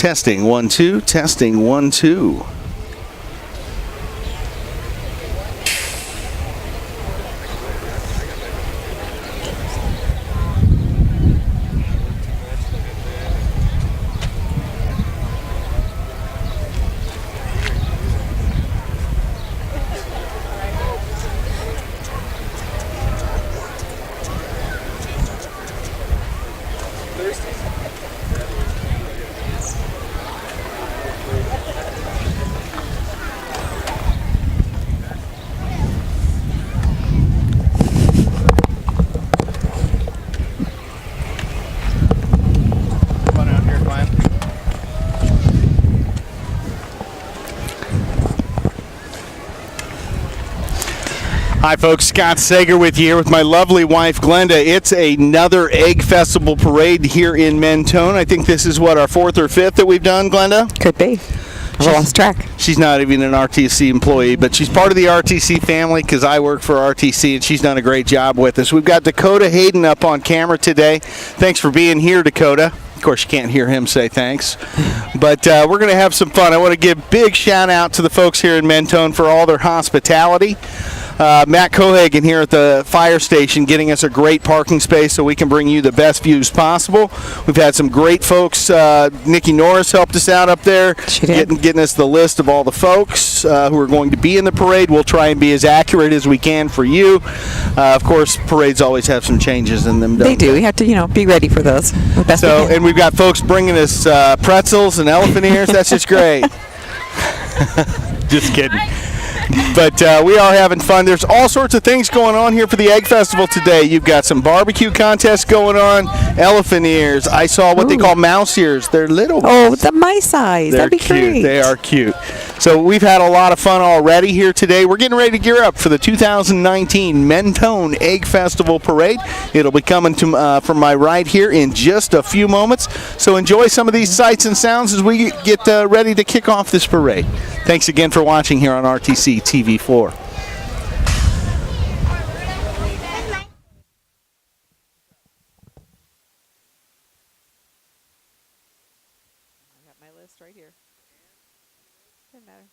Testing 1 2. Testing 1 2. Hi folks, Scott Sager with you here with my lovely wife Glenda. It's another Egg Festival parade here in Mentone. I think this is what, our 4th or 5th that we've done, Glenda? Could be. I lost track. She's not even an RTC employee, but she's part of the RTC family because I work for RTC and she's done a great job with us. We've got Dakota Hayden up on camera today. Thanks for being here, Dakota. Of course, you can't hear him say thanks, but we're going to have some fun. I want to give big shout out to the folks here in Mentone for all their hospitality. Matt Cohagen here at the fire station getting us a great parking space so we can bring you the best views possible. We've had some great folks. Nikki Norris helped us out up there. She did. Getting us the list of all the folks who are going to be in the parade. We'll try and be as accurate as we can for you. Of course, parades always have some changes in them. They do. We have to, be ready for those. And we've got folks bringing us pretzels and elephant ears. That's just great. Just kidding. But we are having fun. There's all sorts of things going on here for the Egg Festival today. You've got some barbecue contests going on, elephant ears. I saw what they call mouse ears. They're little. Oh, the mice eyes. They're That'd be cute. great. They are cute. So we've had a lot of fun already here today. We're getting ready to gear up for the 2019 Mentone Egg Festival Parade. It'll be coming to from my right here in just a few moments. So enjoy some of these sights and sounds as we get ready to kick off this parade. Thanks again for watching here on RTC TV4. I got my list right here. Doesn't matter.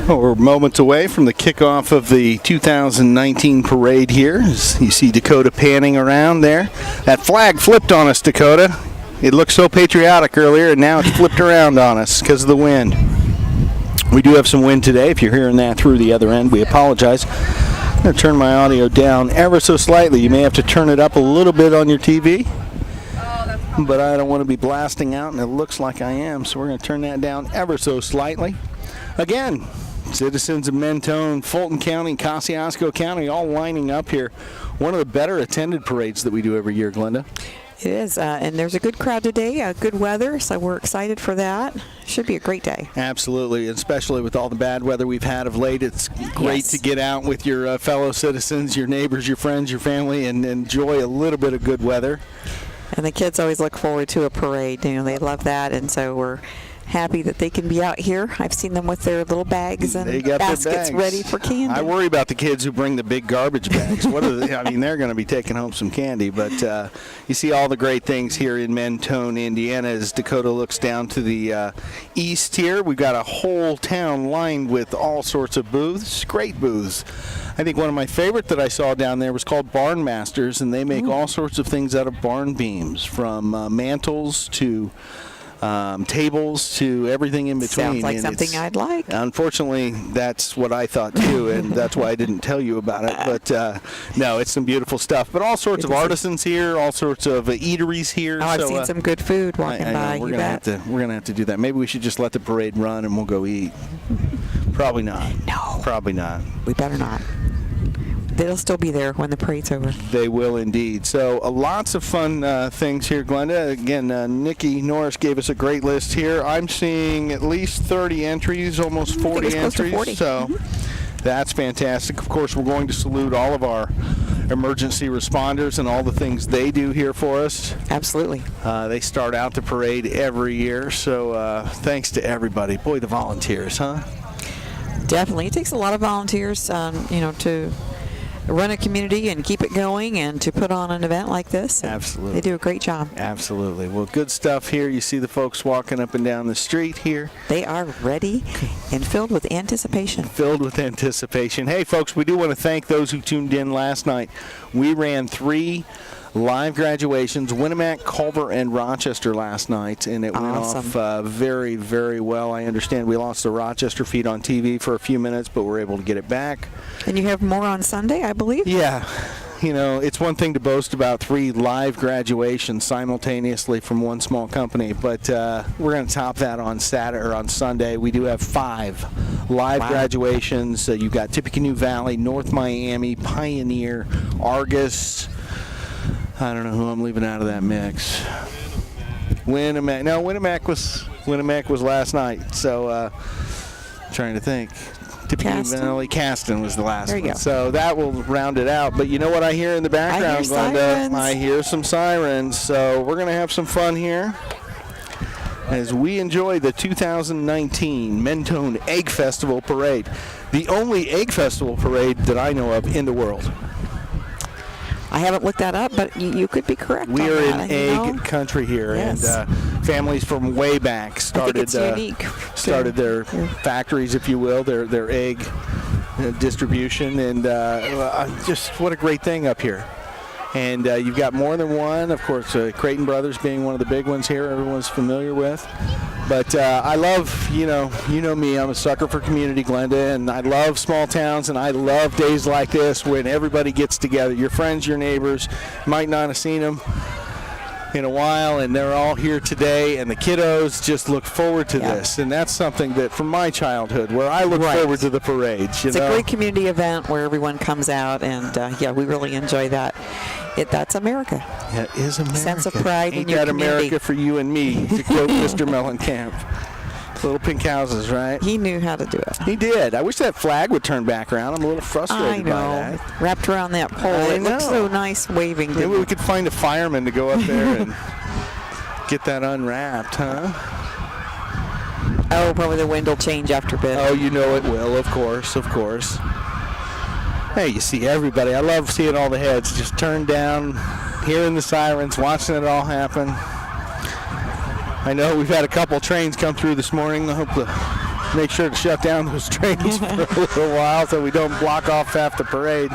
Well, we're moments away from the kickoff of the 2019 parade here. As you see Dakota panning around there. That flag flipped on us, Dakota. It looked so patriotic earlier, and now it's flipped around on us because of the wind. We do have some wind today. If you're hearing that through the other end, we apologize. I'm going to turn my audio down ever so slightly. You may have to turn it up a little bit on your TV. But I don't want to be blasting out, and it looks like I am, so we're going to turn that down ever so slightly. Again, citizens of Mentone, Fulton County, Kosciuszko County, all lining up here. One of the better attended parades that we do every year, Glenda. It is, and there's a good crowd today, good weather, so we're excited for that. Should be a great day. Absolutely, especially with all the bad weather we've had of late. It's great to get out with your fellow citizens, your neighbors, your friends, your family, and enjoy a little bit of good weather. And the kids always look forward to a parade. They love that, and so we're happy that they can be out here. I've seen them with their little bags and They got their baskets bags. ready for candy. I worry about the kids who bring the big garbage bags. What are they? I mean, they're going to be taking home some candy. But you see all the great things here in Mentone, Indiana, as Dakota looks down to the east here. We've got a whole town lined with all sorts of booths, great booths. I think one of my favorite that I saw down there was called Barn Masters, and they make all sorts of things out of barn beams, from mantles to tables to everything in between. Sounds like And something I'd like. Unfortunately, that's what I thought too, and that's why I didn't tell you about it. But no, it's some beautiful stuff. But all sorts of artisans here, all sorts of eateries here. Oh, I've seen some good food walking I by. know. We're gonna have to do that. Maybe we should just let the parade run and we'll go eat. Probably not. No. Probably not. We better not. They'll still be there when the parade's over. They will indeed. So lots of fun things here, Glenda. Again, Nikki Norris gave us a great list here. I'm seeing at least 30 entries, almost 40 entries. 40. So that's fantastic. Of course, we're going to salute all of our emergency responders and all the things they do here for us. Absolutely. They start out the parade every year. So thanks to everybody. Boy, the volunteers, huh? Definitely. It takes a lot of volunteers, to run a community and keep it going and to put on an event like this. Absolutely. They do a great job. Absolutely. Well, good stuff here. You see the folks walking up and down the street here. They are ready and filled with anticipation. Filled with anticipation. Hey, folks, we do want to thank those who tuned in last night. We ran 3 live graduations, Winnemac, Culver, and Rochester last night, and it went off very, very well. I understand we lost the Rochester feed on TV for a few minutes, but we're able to get it back. And you have more on Sunday, I believe? Yeah. You know, it's one thing to boast about 3 live graduations simultaneously from one small company, but we're going to top that on Saturday or on Sunday. We do have 5 live graduations. You've got Tippecanoe Valley, North Miami, Pioneer, Argus. I don't know who I'm leaving out of that mix. Winnemac. No, Winnemac was last night. So, trying to think. Tippecanoe Valley, Caston was the last one. Go. So that will round it out. But you know what I hear in the background, Glenda? I hear some sirens. So we're going to have some fun here as we enjoy the 2019 Mentone Egg Festival Parade. The only egg festival parade that I know of in the world. I haven't looked that up, but you could be correct. We are in egg country here, yes. And families from way back started their factories, if you will, their egg distribution, and just what a great thing up here. And you've got more than one, of course, Creighton Brothers being one of the big ones here everyone's familiar with. But I love, you know me, I'm a sucker for community, Glenda, and I love small towns, and I love days like this when everybody gets together. Your friends, your neighbors, might not have seen them in a while, and they're all here today, and the kiddos just look forward to this. And that's something that from my childhood, where I look forward to the parades. It's a great community event where everyone comes out, and we really enjoy that. That's America. That is America. Sense of pride Ain't in your that community. America for you and me, to quote Mr. Mellencamp. Little pink houses, right? He knew how to do it. He did. I wish that flag would turn back around. I'm a little frustrated by that. Wrapped around that pole. It looks so nice waving. Maybe we could find a fireman to go up there and get that unwrapped, huh? Oh, probably the wind will change after a bit. Oh, you know it will, of course. Hey, you see everybody. I love seeing all the heads just turned down, hearing the sirens, watching it all happen. I know we've had a couple trains come through this morning. I hope to make sure to shut down those trains for a little while so we don't block off half the parade.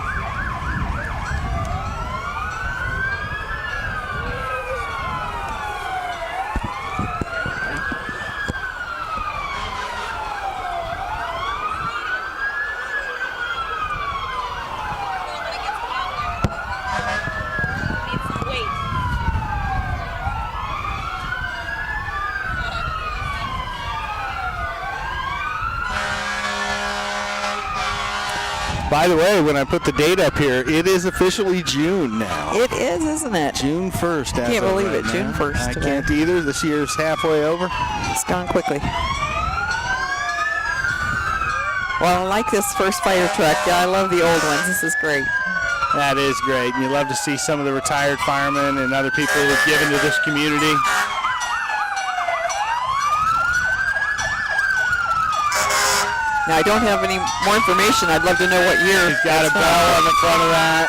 By the way, when I put the date up here, it is officially June now. It is, isn't it? June 1st. I can't believe it. June 1st. I can't either. This year's halfway over. It's gone quickly. Well, I like this first fire truck. Yeah, I love the old ones. This is great. That is great. And you love to see some of the retired firemen and other people who've given to this community. Now, I don't have any more information. I'd love to know what year. He's got a bell on the front of that.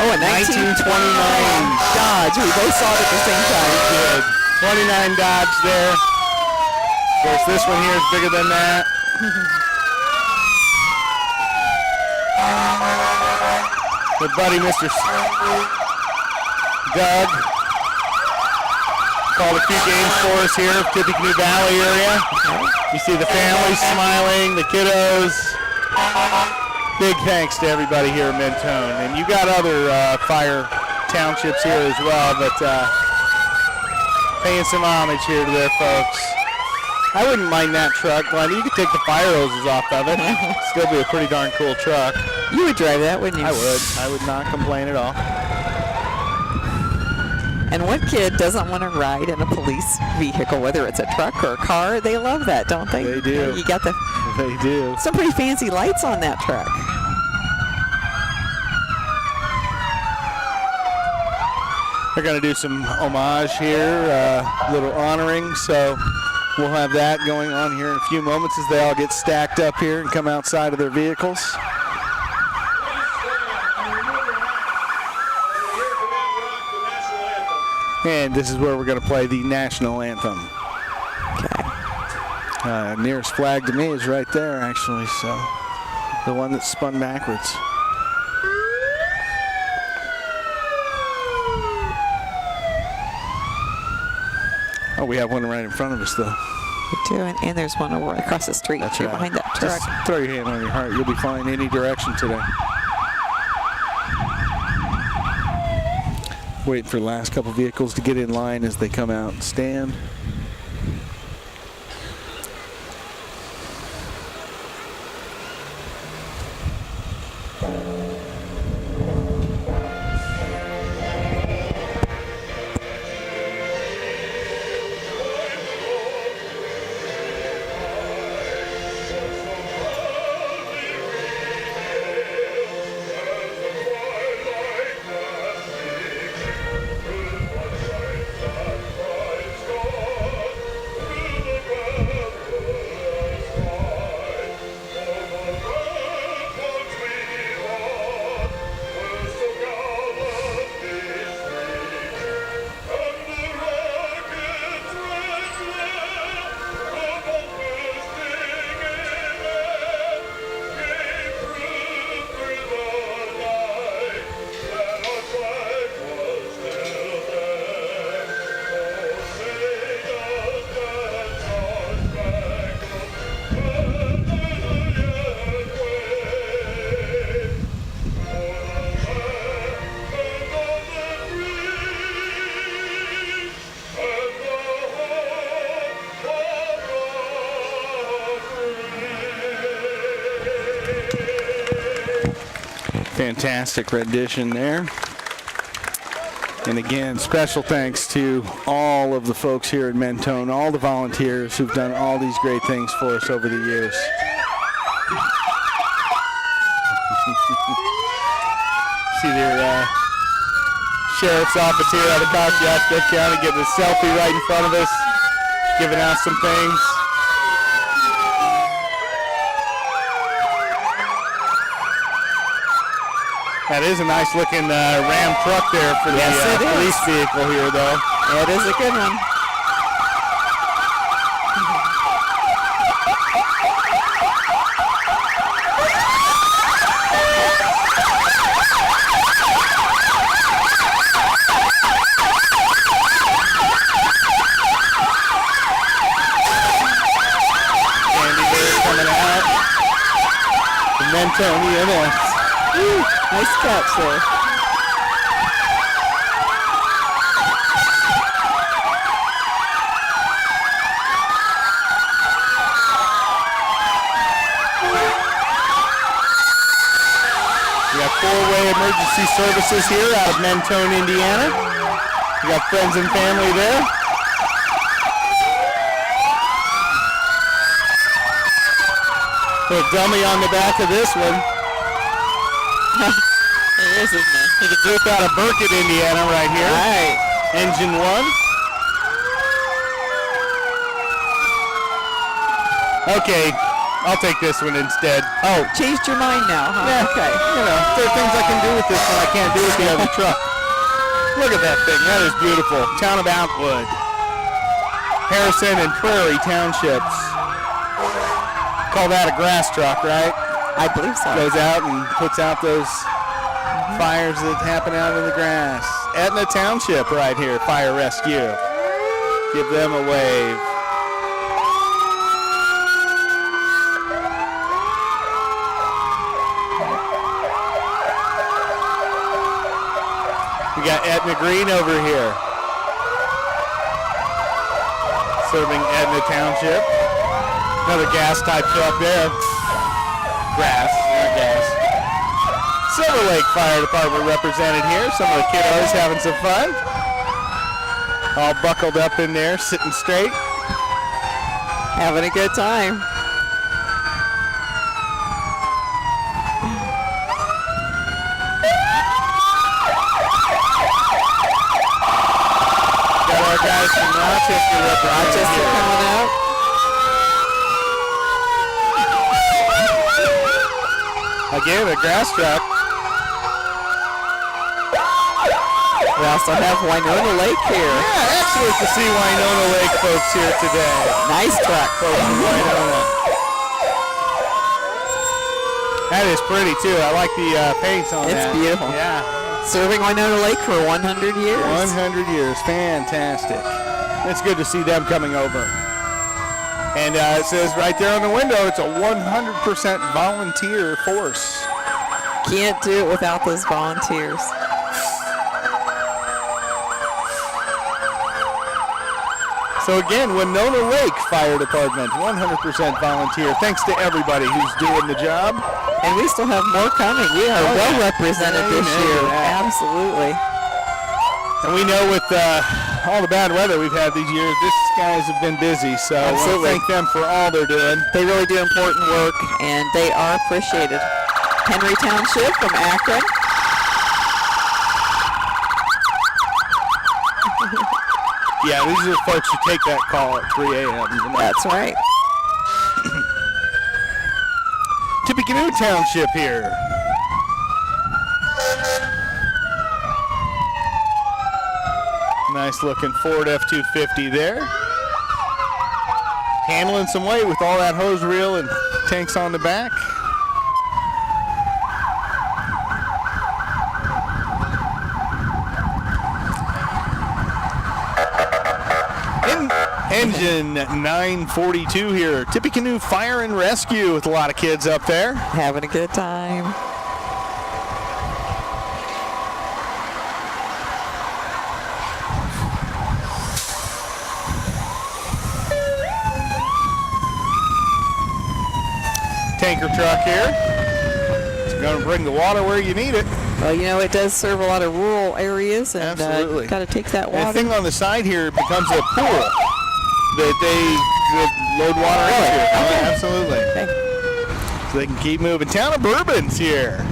Oh, a 1929 Dodge. We both saw it at the same time. Good. 29 Dodge there. Of course, this one here is bigger than that. My buddy, Mr. Doug, called a few games for us here in Tippecanoe Valley area. You see the families smiling, the kiddos. Big thanks to everybody here in Mentone. And you got other fire townships here as well, but paying some homage here to their folks. I wouldn't mind that truck, Glenn. You could take the fire hoses off of it. Still be a pretty darn cool truck. You would drive that, wouldn't you? I would. I would not complain at all. And what kid doesn't want to ride in a police vehicle, whether it's a truck or a car? They love that, don't they? They do. You got They do. some pretty fancy lights on that truck. They're going to do some homage here, little honoring, so we'll have that going on here in a few moments as they all get stacked up here and come outside of their vehicles. And this is where we're going to play the national anthem. Okay. Nearest flag to me is right there, actually, so the one that's spun backwards. Oh, we have one right in front of us, though. We do, and there's one over across the street. That's right. Behind that truck. Just throw your hand on your heart. You'll be fine any direction today. Waiting for the last couple vehicles to get in line as they come out and stand. Fantastic rendition there. And again, special thanks to all of the folks here at Mentone, all the volunteers who've done all these great things for us over the years. See their sheriff's office here out of Coxsackie County getting a selfie right in front of us, giving out some things. That is a nice looking Ram truck there for the police vehicle here, though. That is a good one. Andy there coming out. The Mentone EMS. Nice catch there. We got four-way emergency services here out of Mentone, Indiana. We got friends and family there. Little dummy on the back of this one. It is, isn't it? There's a group out of Burkett, Indiana right here. Right. Engine 1. Okay, I'll take this one instead. Oh, changed your mind now, huh? Yeah, Okay. You know, there are things I can do with this one I can't do with the other truck. Look at that thing. That is beautiful. Town of Outwood. Harrison and Prairie Townships. Call that a grass truck, right? I believe so. Goes out and puts out those fires that happen out in the grass. Etna Township right here, fire rescue. Give them a wave. We got Etna Green over here, serving Etna Township. Another gas type truck there. Grass, not gas. Silver Lake Fire Department represented here. Some of the kiddos having some fun. All buckled up in there, sitting straight. Having a good time. Got our guys from Rochester represented here. Coming out. Again, a grass truck. We also have Winona Lake here. Yeah, excellent to see Winona Lake folks here today. Nice truck. Folks from Winona. That is pretty too. I like the paints on that. It's beautiful. Yeah. Serving Winona Lake for 100 years. 100 years. Fantastic. It's good to see them coming over. And it says right there on the window, it's a 100% volunteer force. Can't do it without those volunteers. So again, Winona Lake Fire Department, 100% volunteer. Thanks to everybody who's doing the job. And we still have more coming. We are well represented this Amen year. to that. Absolutely. And we know with all the bad weather we've had these years, these guys have been busy. So I want to thank them for all they're doing. They really do important work, and they are appreciated. Henry Township from Akron. Yeah, these are the folks who take that call at 3 a.m. That's right. Tippecanoe Township here. Nice looking Ford F-250 there. Handling some weight with all that hose reel and tanks on the back. Engine 942 here. Tippecanoe Fire and Rescue with a lot of kids up there. Having a good time. Tanker truck here. It's going to bring the water where you need it. Well, you know, it does serve a lot of rural areas, and Absolutely. got to take that And the water. thing on the side here becomes a pool that they load water into. Oh, absolutely. Okay. So they can keep moving. Town of Bourbon's here.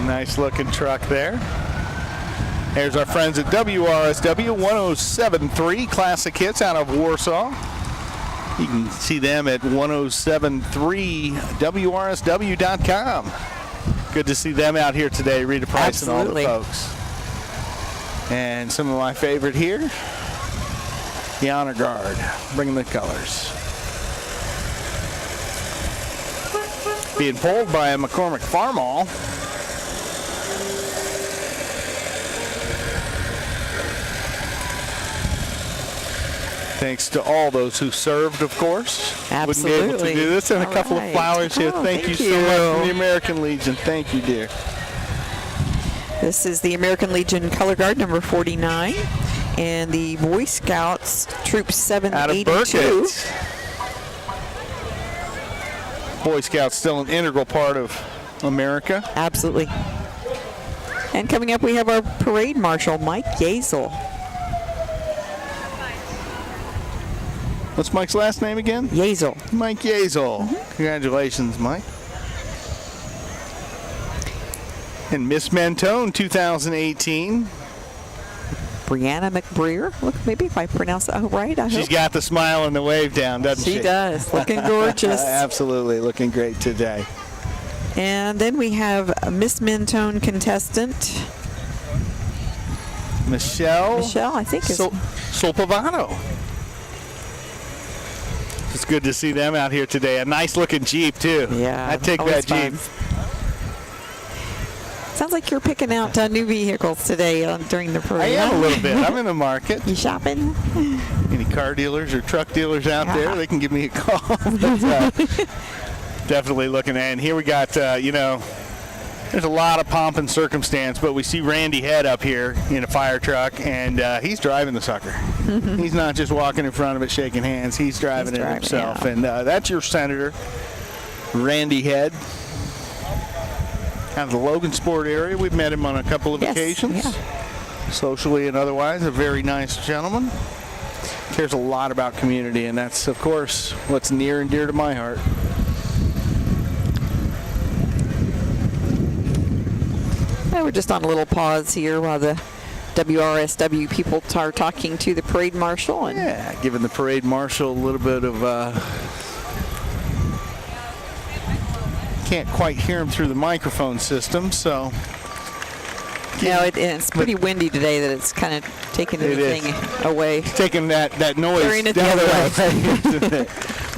Nice looking truck there. There's our friends at WRSW 1073 Classic Hits out of Warsaw. You can see them at 1073WRSW.com. Good to see them out here today. Rita Price Absolutely. and all the folks. And some of my favorite here, the Honor Guard, bringing the colors. Being pulled by a McCormick Farmall. Thanks to all those who served, of course. Wouldn't be able to Absolutely. do this. And a All couple of right. flowers here. Oh, Thank you thank so much you. from the American Legion. Thank you, dear. This is the American Legion Color Guard number 49, and the Boy Scouts Troop Out of 782. Burkett. Boy Scouts still an integral part of America. Absolutely. And coming up, we have our parade marshal, Mike Yazel. What's Mike's last name again? Yazel. Mike Yazel. Congratulations, Mike. And Miss Mentone 2018. Brianna McBreer. Look, maybe if I pronounce that right, I She's hope. got the smile and the wave down, doesn't she? She does. Looking gorgeous. Absolutely, looking great today. And then we have a Miss Mentone contestant. Michelle, I think is. Solpavano. It's good to see them out here today. A nice looking Jeep too. Yeah, I'd take always that Jeep. Sounds like you're picking out new vehicles today during the I parade. am a little bit. I'm in the market. You shopping? Any car dealers or truck dealers out there, they can give me a call. But, definitely looking at. And here we got, there's a lot of pomp and circumstance, but we see Randy Head up here in a fire truck, and he's driving the sucker. He's not just walking in front of it shaking hands. He's driving it himself. Yeah. And that's your senator, Randy Head. Out of the Logan Sport area. We've met him on a couple of occasions. Yeah. Socially and otherwise, a very nice gentleman. Cares a lot about community, and that's, of course, what's near and dear to my heart. We're just on a little pause here while the WRSW people are talking to the parade marshal. And yeah, giving the parade marshal a little bit of can't quite hear him through the microphone system, so. It's pretty windy today that it's kind of taking anything away. Taking that noise Carrying it the down other way.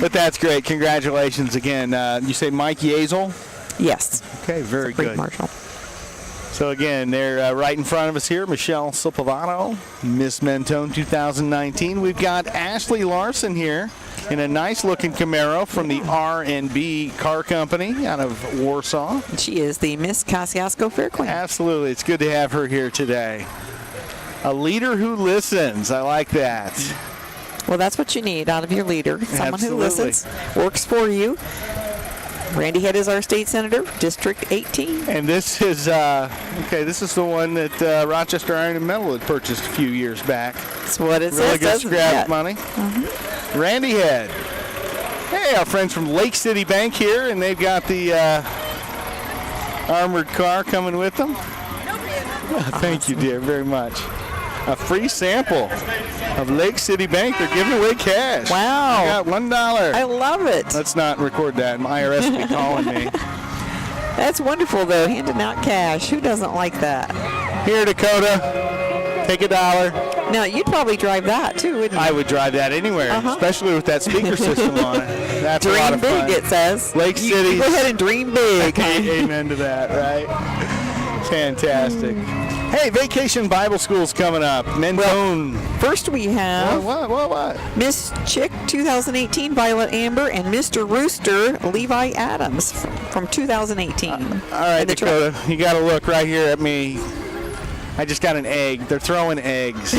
But that's great. Congratulations again. You say Mike Yazel? Yes. Okay, very Parade good. marshal. So again, they're right in front of us here. Michelle Silpavano, Miss Mentone 2019. We've got Ashley Larson here in a nice-looking Camaro from the R&B Car Company out of Warsaw. She is the Miss Kosciuszko Fair Queen. Absolutely. It's good to have her here today. A leader who listens. I like that. Well, that's what you need out of your leader. Someone Absolutely. who listens, works for you. Randy Head is our state senator, District 18. And this is this is the one that Rochester Iron and Metal had purchased a few years back. That's what it Really says. good doesn't scrap it? money. Randy Head. Hey, our friends from Lake City Bank here, and they've got the armored car coming with them. Thank you, dear, very much. A free sample of Lake City Bank. They're giving away cash. Wow. You got $1. I love it. Let's not record that. My IRS will be calling me. That's wonderful, though, handing out cash. Who doesn't like that? Here, Dakota. Take $1. Now, you'd probably drive that, too, wouldn't you? I would drive that anywhere, especially with that speaker system on it. That's a lot Dream of big, fun. it says. Lake City. Go ahead and dream big. Amen to that, right? Fantastic. Hey, Vacation Bible School's coming up. Mentone. First we have What? Miss Chick 2018, Violet Amber, and Mr. Rooster, Levi Adams from 2018. All right, Dakota, you got to look right here at me. I just got an egg. They're throwing eggs.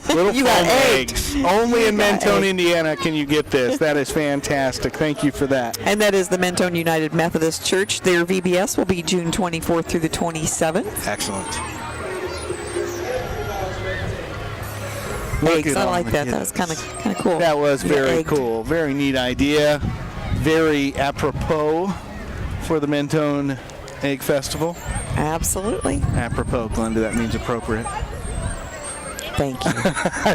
Little You got foam egged. eggs. Only You in got Mentone, egged. Indiana can you get this. That is fantastic. Thank you for that. And that is the Mentone United Methodist Church. Their VBS will be June 24th through the 27th. Excellent. Eggs, I like that. That was kind of cool. That was Yeah, very egged. cool. Very neat idea. Very apropos for the Mentone Egg Festival. Absolutely. Apropos, Glenda, that means appropriate. Thank you.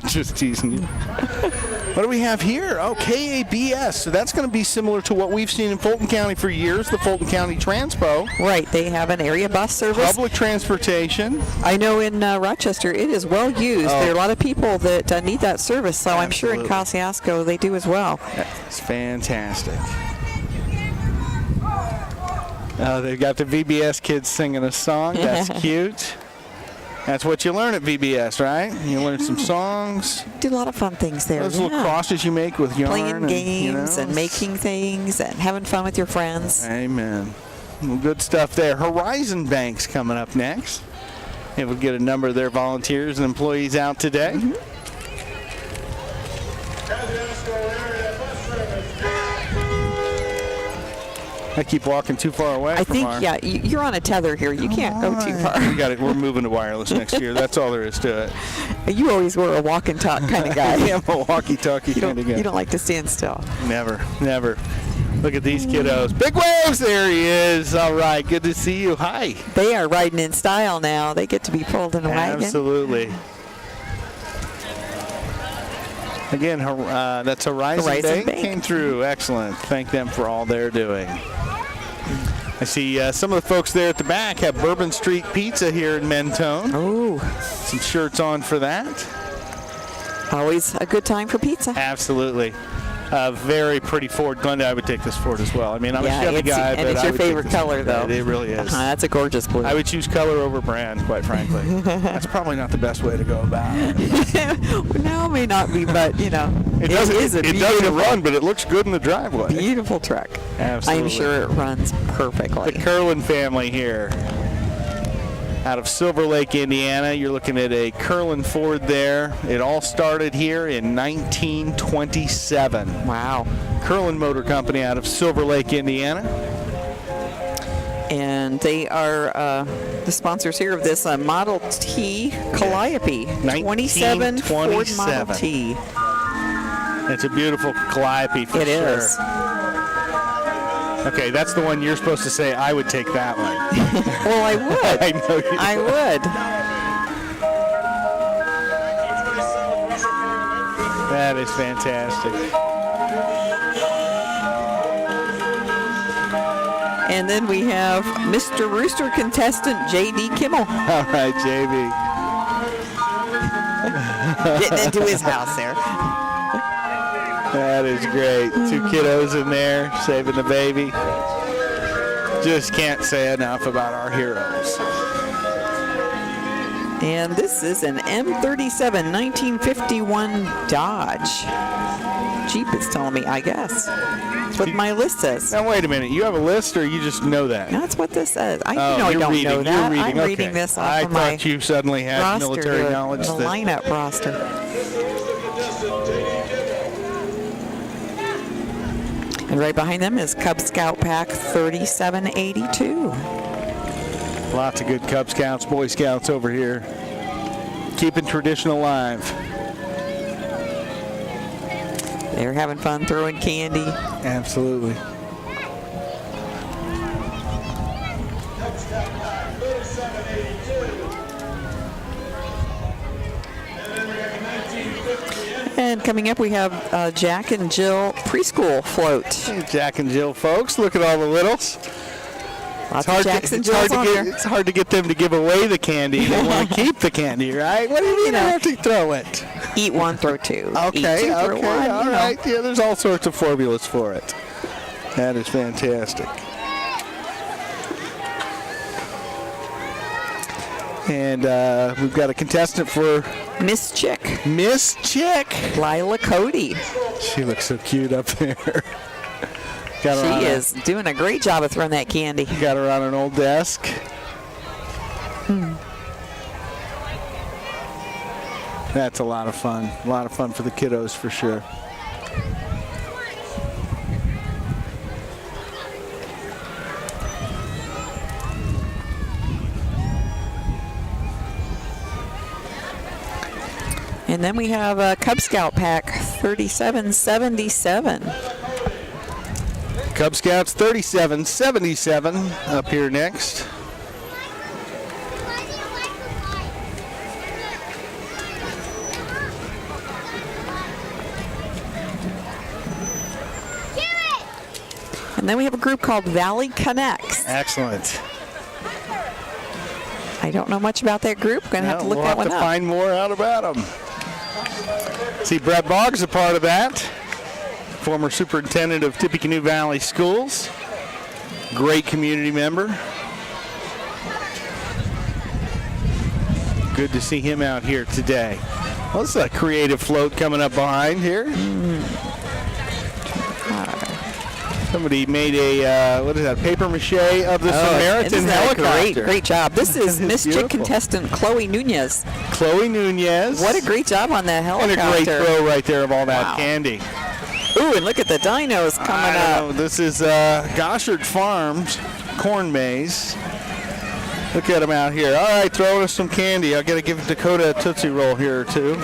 Just teasing you. What do we have here? Oh, KABS. So that's going to be similar to what we've seen in Fulton County for years, the Fulton County Transpo. Right. They have an area bus service. Public transportation. I know in Rochester it is well used. Oh. There are a lot of people that need that service, so I'm sure in Absolutely. Kosciuszko they do as well. It's fantastic. They've got the VBS kids singing a song. That's cute. That's what you learn at VBS, right? You learn some songs. Do a lot of fun things there. Those little crosses you make with yarn. Playing and, games and making things and having fun with your friends. Amen. Well, good stuff there. Horizon Bank's coming up next. And we'll get a number of their volunteers and employees out today. I keep walking too far away I from think, our... yeah, you're on a tether here. You can't go too far. We got it. We're moving to wireless next year. That's all there is to it. You always were a walk and talk kind of guy. I'm a walkie-talkie You kind of guy. don't like to stand still. Never. Look at these kiddos. Big waves. There he is. All right. Good to see you. Hi. They are riding in style now. They get to be pulled in a wagon. Absolutely. Again, that's Horizon Bank. Came through. Excellent. Thank them for all they're doing. I see some of the folks there at the back have Bourbon Street Pizza here in Mentone. Oh. Some shirts on for that. Always a good time for pizza. Absolutely. Very pretty Ford. Glenda, I would take this Ford as well. I mean, I'm a Chevy guy, and but it's your favorite color, though. It really is. That's a gorgeous blue. I would choose color over brand, quite frankly. That's probably not the best way to go about it. No, may not be, but it doesn't run, but it looks good in the driveway. Beautiful truck. Absolutely. I'm sure it runs perfectly. The Curlin family here. Out of Silver Lake, Indiana. You're looking at a Curlin Ford there. It all started here in 1927. Wow. Curlin Motor Company out of Silver Lake, Indiana. And they are the sponsors here of this Model T Calliope. 27 Ford Model T. It's a beautiful Calliope for sure. It is. Okay, that's the one you're supposed to say, I would take that one. Well, I would. I know you I would. That is fantastic. And then we have Mr. Rooster contestant J.D. Kimmel. All right, JB. Getting into his house there. That is great. Two kiddos in there, saving the baby. Just can't say enough about our heroes. And this is an M37 1951 Dodge. Jeep is telling me, I guess. That's what my list says. Now, wait a minute. You have a list, or you just know that? That's what this says. I don't know that. You're I'm okay. reading this off I of my thought you suddenly had roster, military knowledge. the lineup roster. And right behind them is Cub Scout Pack 3782. Lots of good Cub Scouts, Boy Scouts over here. Keeping tradition alive. They're having fun throwing candy. Absolutely. And coming up, we have Jack and Jill preschool float. Hey, Jack and Jill folks, look at all the littles. Lots of Jacks and Jills on there. It's hard to get them to give away the candy. They want to keep the candy, right? What do you mean I have to throw it? Eat one, throw two. Okay, Eat two, throw okay, one, all right. Yeah, there's all sorts of formulas for it. That is fantastic. And we've got a contestant for Miss Chick. Miss Chick. Lila Cody. She looks so cute up there. She is doing a great job of throwing that candy. Got her on an old desk. That's a lot of fun. A lot of fun for the kiddos for sure. And then we have a Cub Scout Pack 3777. Cub Scouts 3777 up here next. And then we have a group called Valley Connects. Excellent. I don't know much about that group. Going to have to look that one up. We'll have to find more out about them. See, Brett Boggs a part of that. Former superintendent of Tippecanoe Valley Schools. Great community member. Good to see him out here today. Well, this is a creative float coming up behind here. Somebody made a, what is that, paper mache of the Samaritan helicopter. Great job. This is Miss Chick contestant Chloe Nunez. Chloe Nunez. What a great job on that helicopter. And a great throw right there of all that candy. Ooh, and look at the dinos coming up. This is Goshard Farms corn maze. Look at them out here. All right, throwing us some candy. I've got to give Dakota a Tootsie Roll here or two.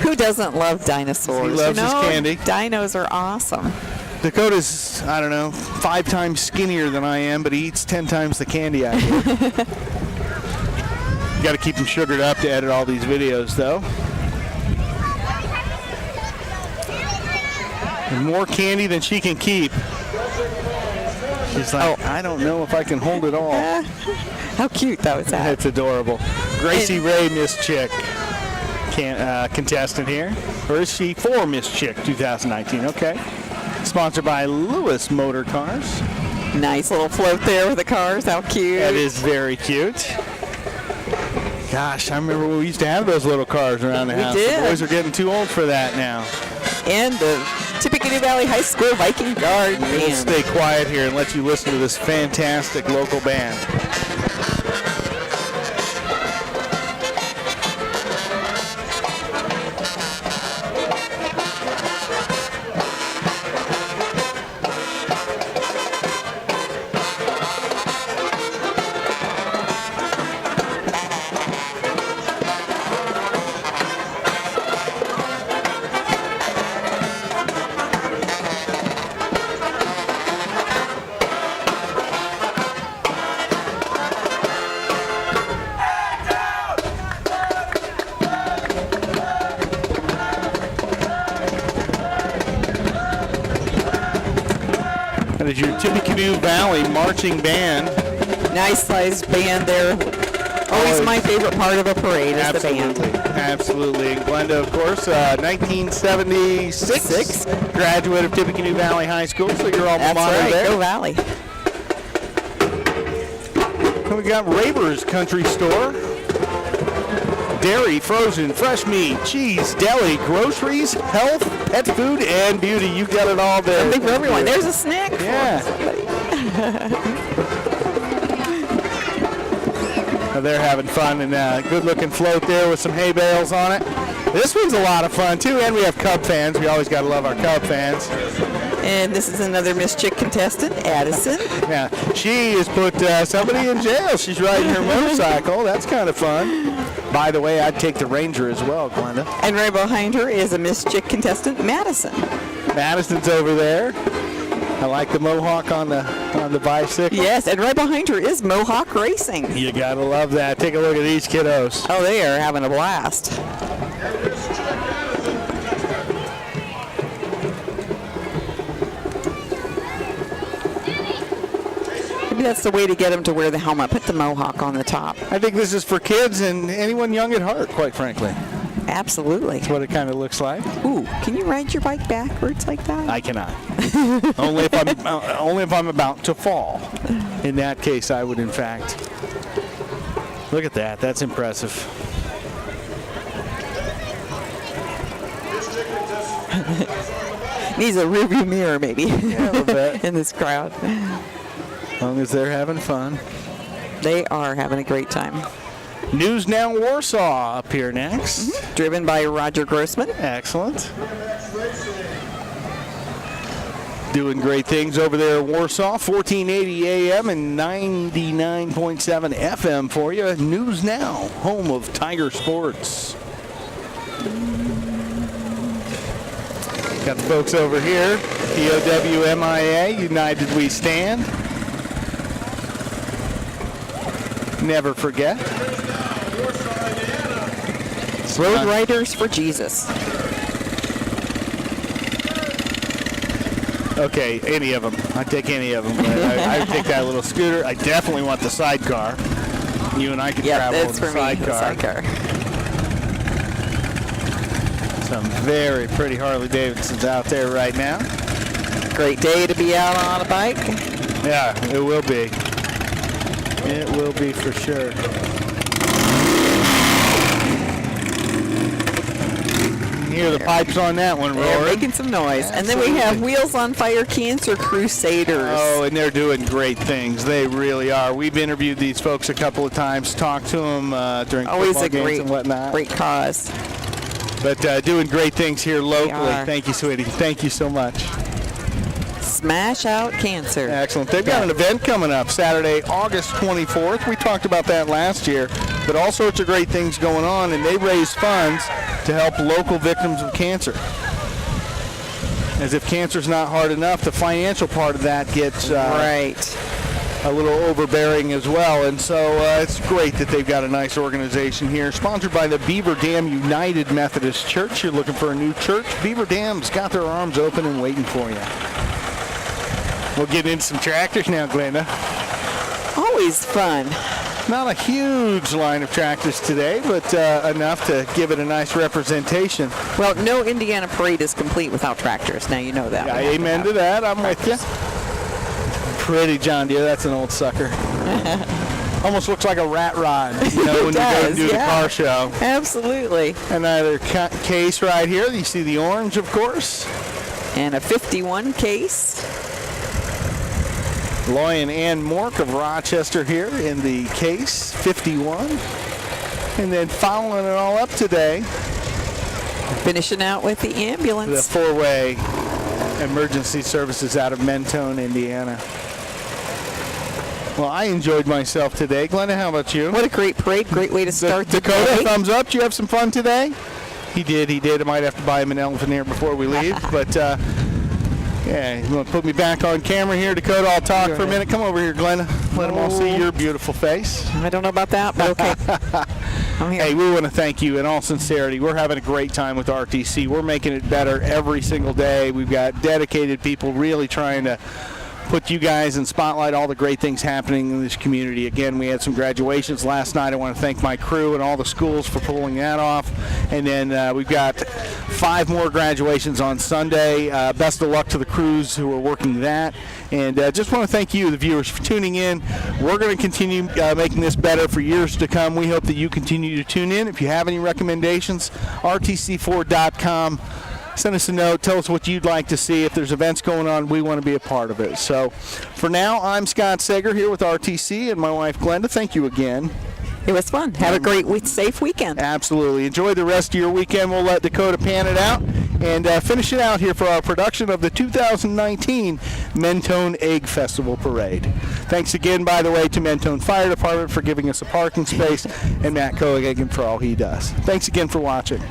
Who doesn't love dinosaurs? He loves his candy. Dinos are awesome. Dakota's, I don't know, 5 times skinnier than I am, but he eats 10 times the candy I do. Got to keep him sugared up to edit all these videos, though. More candy than she can keep. She's like, I don't know if I can hold it all. How cute that was that. It's adorable. Gracie Ray, Miss Chick, contestant here. Or is she for Miss Chick 2019? Okay. Sponsored by Lewis Motor Cars. Nice little float there with the cars. How cute. That is very cute. Gosh, I remember when we used to have those little cars around the house. We did. The boys are getting too old for that now. And the Tippecanoe Valley High School Viking Guard We'll band. stay quiet here and let you listen to this fantastic local band. That is your Tippecanoe Valley Marching Band. Nice sized band there. Always my favorite part of a parade is the band. Absolutely. And Glenda, of course, 1976 graduate of Tippecanoe Valley High School, so you're alma That's mater right. there. Go Valley. And we got Raver's Country Store. Dairy, frozen, fresh meat, cheese, deli, groceries, health, pet food, and beauty. You got it all there. Something for everyone. There's a snack for Yeah. somebody. They're having fun, and good-looking float there with some hay bales on it. This one's a lot of fun, too, and we have Cub fans. We always got to love our Cub fans. And this is another Miss Chick contestant, Addison. Yeah, she has put somebody in jail. She's riding her motorcycle. That's kind of fun. By the way, I'd take the Ranger as well, Glenda. And right behind her is a Miss Chick contestant, Madison. Madison's over there. I like the Mohawk on the bicycle. Yes, and right behind her is Mohawk Racing. You gotta love that. Take a look at these kiddos. Oh, they are having a blast. Maybe that's the way to get them to wear the helmet. Put the Mohawk on the top. I think this is for kids and anyone young at heart, quite frankly. Absolutely. That's what it kind of looks like. Ooh, can you ride your bike backwards like that? I cannot. only if I'm about to fall. In that case, I would, in fact. Look at that. That's impressive. Needs a rearview mirror, maybe, Yeah, a little bit. in this crowd. As long as they're having fun. They are having a great time. News Now Warsaw up here next. Driven by Roger Grossman. Excellent. Doing great things over there in Warsaw. 1480 AM and 99.7 FM for you. News Now, home of Tiger Sports. Got the folks over here. POWMIA, United We Stand. Never forget. Road Riders for Jesus. Okay, any of them. I'd take any of them. I'd take that little scooter. I definitely want the sidecar. You and I could Yeah, travel in that's the for me. The sidecar. sidecar. Some very pretty Harley Davidsons out there right now. Great day to be out on a bike. Yeah, it will be. It will be for sure. Hear the pipes on that one, They're Rory. making some noise. And then we have Wheels on Fire Cancer Crusaders. Oh, and they're doing great things. They really are. We've interviewed these folks a couple of times, talked to them during Always football a games and whatnot. great cause. But doing great things here locally. are. Thank you, sweetie. Thank you so much. Smash Out Cancer. Excellent. They've got an event coming up Saturday, August 24th. We talked about that last year, but all sorts of great things going on, and they raise funds to help local victims of cancer. As if cancer's not hard enough, the financial part of that gets Right. a little overbearing as well. And so it's great that they've got a nice organization here. Sponsored by the Beaver Dam United Methodist Church. You're looking for a new church? Beaver Dam's got their arms open and waiting for you. We'll get into some tractors now, Glenda. Always fun. Not a huge line of tractors today, but enough to give it a nice representation. Well, no Indiana parade is complete without tractors. Now you know that. Yeah, amen to that. I'm with you. Pretty John Deere. That's an old sucker. Almost looks like a rat rod, you know, when you go and do the car show. Absolutely. Another case right here. You see the orange, of course. And a 51 case. Loy and Ann Mork of Rochester here in the case, 51. And then following it all up today, finishing out with the ambulance. the four-way emergency services out of Mentone, Indiana. Well, I enjoyed myself today. Glenda, how about you? What a great parade. Great way to start the Dakota, day. thumbs up. Did you have some fun today? He did. I might have to buy him an elephant ear before we leave. But, yeah, you want to put me back on camera here, Dakota? I'll talk for a minute. Come over here, Glenda. Let them all see your beautiful face. I don't know about that, but okay. I'm here. Hey, we want to thank you in all sincerity. We're having a great time with RTC. We're making it better every single day. We've got dedicated people really trying to put you guys in spotlight, all the great things happening in this community. Again, we had some graduations last night. I want to thank my crew and all the schools for pulling that off. And then we've got 5 more graduations on Sunday. Best of luck to the crews who are working that. And just want to thank you, the viewers, for tuning in. We're going to continue making this better for years to come. We hope that you continue to tune in. If you have any recommendations, rtc4.com. Send us a note. Tell us what you'd like to see. If there's events going on, we want to be a part of it. So for now, I'm Scott Sager here with RTC and my wife, Glenda. Thank you again. It was fun. Have a great, safe weekend. Absolutely. Enjoy the rest of your weekend. We'll let Dakota pan it out and finish it out here for our production of the 2019 Mentone Egg Festival Parade. Thanks again, by the way, to Mentone Fire Department for giving us a parking space and Matt Cohagen for all he does. Thanks again for watching.